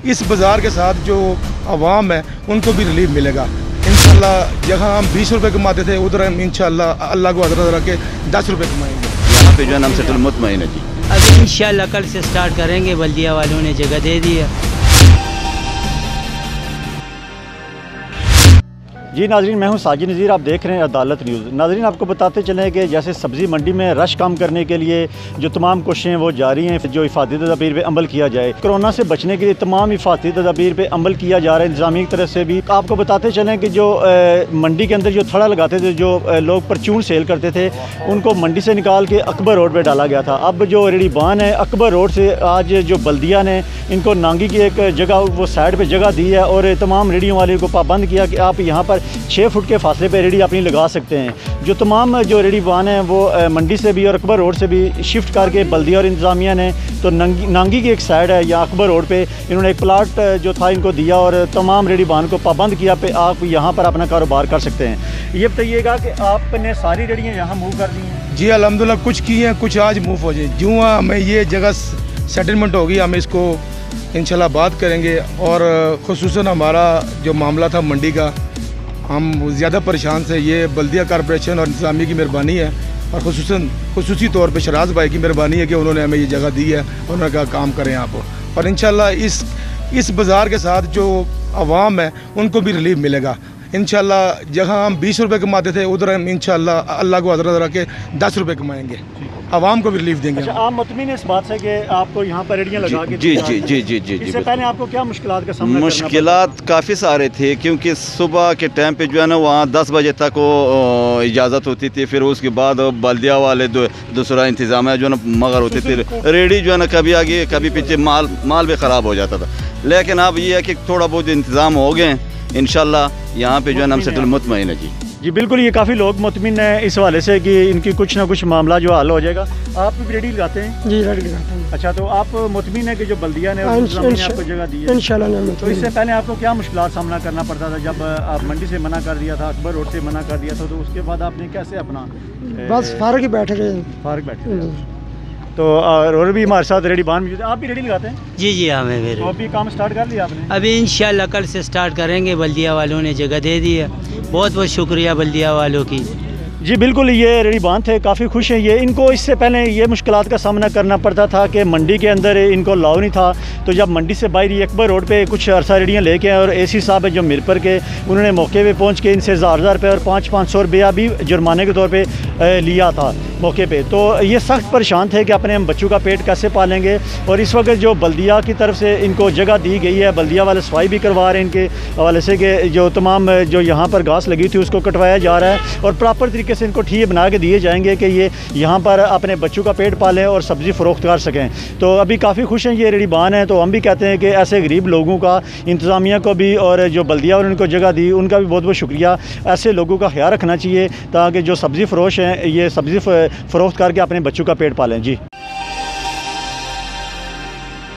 इस बाज़ार के साथ जो आवाम है उनको भी रिलीफ मिलेगा इंशाल्लाह। जहाँ हम 20 रुपये कमाते थे उधर हम इंशाल्लाह अल्लाह को हज़रत रख के 10 रुपये कमाएंगे। यहाँ पे जो है हम सेटल मुतमईन है जी। अभी इंशाल्लाह कल से स्टार्ट करेंगे, बल्दिया वालों ने जगह दे दी है। जी नाजरीन, मैं हूं साजिद नज़ीर, आप देख रहे हैं अदालत न्यूज़। नाजरीन, आपको बताते चलें कि जैसे सब्ज़ी मंडी में रश कम करने के लिए जो तमाम कोशिशें वो जारी हैं, जो हिफाजती तदबीर पे अमल किया जाए, कोरोना से बचने के लिए तमाम हिफाजती तदबीर पे अमल किया जा रहा है इंतज़ामी की तरफ से भी। आपको बताते चलें कि जो मंडी के अंदर जो थड़ा लगाते थे, जो लोग परचून सेल करते थे, उनको मंडी से निकाल के अकबर रोड पर डाला गया था। अब जो रेडी बान है अकबर रोड से, आज जो बल्दिया ने इनको नांगी की एक जगह वो साइड पर जगह दी है और तमाम रेडियों वाले को पाबंद किया कि आप यहाँ पर 6 फुट के फासले पे रेडी अपनी लगा सकते हैं। जो तमाम जो रेडी वाहन हैं वो मंडी से भी और अकबर रोड से भी शिफ्ट करके बल्दिया और इंतज़ामिया ने तो नांगी की एक साइड है या अकबर रोड पे इन्होंने एक प्लाट जो था इनको दिया और तमाम रेडी वाहन को पाबंद किया पे आप यहाँ पर अपना कारोबार कर सकते हैं। ये बताइएगा कि आपने सारी रेडियाँ यहाँ मूव कर दी हैं? जी अल्हम्दुलिल्लाह, कुछ की हैं, कुछ आज मूव हो जाए। जो हमें ये जगह सेटलमेंट होगी हम इसको इंशाल्लाह बात करेंगे। और ख़ुसूसन हमारा जो मामला था मंडी का, हम ज़्यादा परेशान थे। ये बल्दिया कॉरपोरेशन और इंतज़ामिया की मेहरबानी है और खुसूसी तौर पे शराज भाई की मेहरबानी है कि उन्होंने हमें ये जगह दी है और उन्होंने कहा काम करें आप। और इंशाल्लाह इस बाज़ार के साथ जो आवाम है उनको भी रिलीफ मिलेगा इंशाल्लाह। जहाँ हम 20 रुपये कमाते थे उधर हम इंशाल्लाह अल्लाह को हज़रत रख के 10 रुपये कमाएंगे, आवाम को भी रिलीफ देंगे। अच्छा, आप मुतमिन इस बात से कि आपको यहाँ पर रेडियाँ लगा के जी जी जी जी जी इससे पहले आपको क्या मुश्किलात का सामना? मुश्किलात काफ़ी सारे थे क्योंकि सुबह के टाइम पे जो है ना वहाँ 10 बजे तक वो इजाज़त होती थी, फिर उसके बाद बल्दिया वाले दूसरा इंतज़ाम है जो ना मगर होते थे, रेडी जो है ना कभी आगे कभी पीछे माल भी ख़राब हो जाता था। लेकिन अब ये है कि थोड़ा बहुत इंतज़ाम हो गए इंशाल्लाह। यहाँ पे जो है हम सेटल मुतमईन है जी। जी बिल्कुल, ये काफ़ी लोग मुतमिन हैं इस हवाले से कि इनकी कुछ ना कुछ मामला जो हल हो जाएगा। आप भी रेडी लगाते हैं? जी रेडी लगाते हैं। अच्छा, तो आप मुतमिन है कि जो बल्दिया ने आपको जगह दी है? इंशाल्लाह। तो इससे पहले आपको क्या मुश्किलात सामना करना पड़ता था? जब आप मंडी से मना कर दिया था, अकबर रोड से मना कर दिया था, तो उसके बाद आपने कैसे अपना बस फारग ही बैठे रहे? फारग बैठे। तो और भी हमारे साथ रेडी बान भी, आप भी रेडी लगाते हैं? जी जी हाँ, मैं तो अभी काम स्टार्ट कर लिया आपने? अभी इंशाल्लाह कल से स्टार्ट करेंगे, बल्दिया वालों ने जगह दे दी है। बहुत बहुत शुक्रिया बल्दिया वालों की। जी बिल्कुल, ये रेडी बान थे, काफ़ी खुश हैं ये। इनको इससे पहले ये मुश्किलात का सामना करना पड़ता था कि मंडी के अंदर इनको लाओ नहीं था। तो जब मंडी से बाहर ये अकबर रोड पे कुछ अरसा रेडियाँ लेके आए और एसी साहब है जो मिरपर के, उन्होंने मौके पे पहुंच के इनसे 1000 रुपये और 500 रुपया भी जुर्माने के तौर पे लिया था मौके पे। तो ये सख्त परेशान थे कि अपने हम बच्चों का पेट कैसे पालेंगे। और इस वक्त जो बल्दिया की तरफ से इनको जगह दी गई है, बल्दिया वाले सफाई भी करवा रहे हैं इनके हवाले से कि जो तमाम जो यहाँ पर घास लगी थी उसको कटवाया जा रहा है और प्रॉपर तरीके से इनको ठीक बना के दिए जाएंगे कि ये यहाँ पर अपने बच्चों का पेट पालें और सब्ज़ी फ़रोख्त कर सकें। तो अभी काफ़ी खुश हैं ये रेडी बान हैं। तो हम भी कहते हैं कि ऐसे गरीब लोगों का इंतज़ामिया को भी और जो बल्दिया और उनको जगह दी उनका भी बहुत बहुत शुक्रिया। ऐसे लोगों का ख्याल रखना चाहिए ताकि जो सब्ज़ी फ़रोश हैं ये सब्ज़ी फ़रोख्त करके अपने बच्चों का पेट पालें। जी।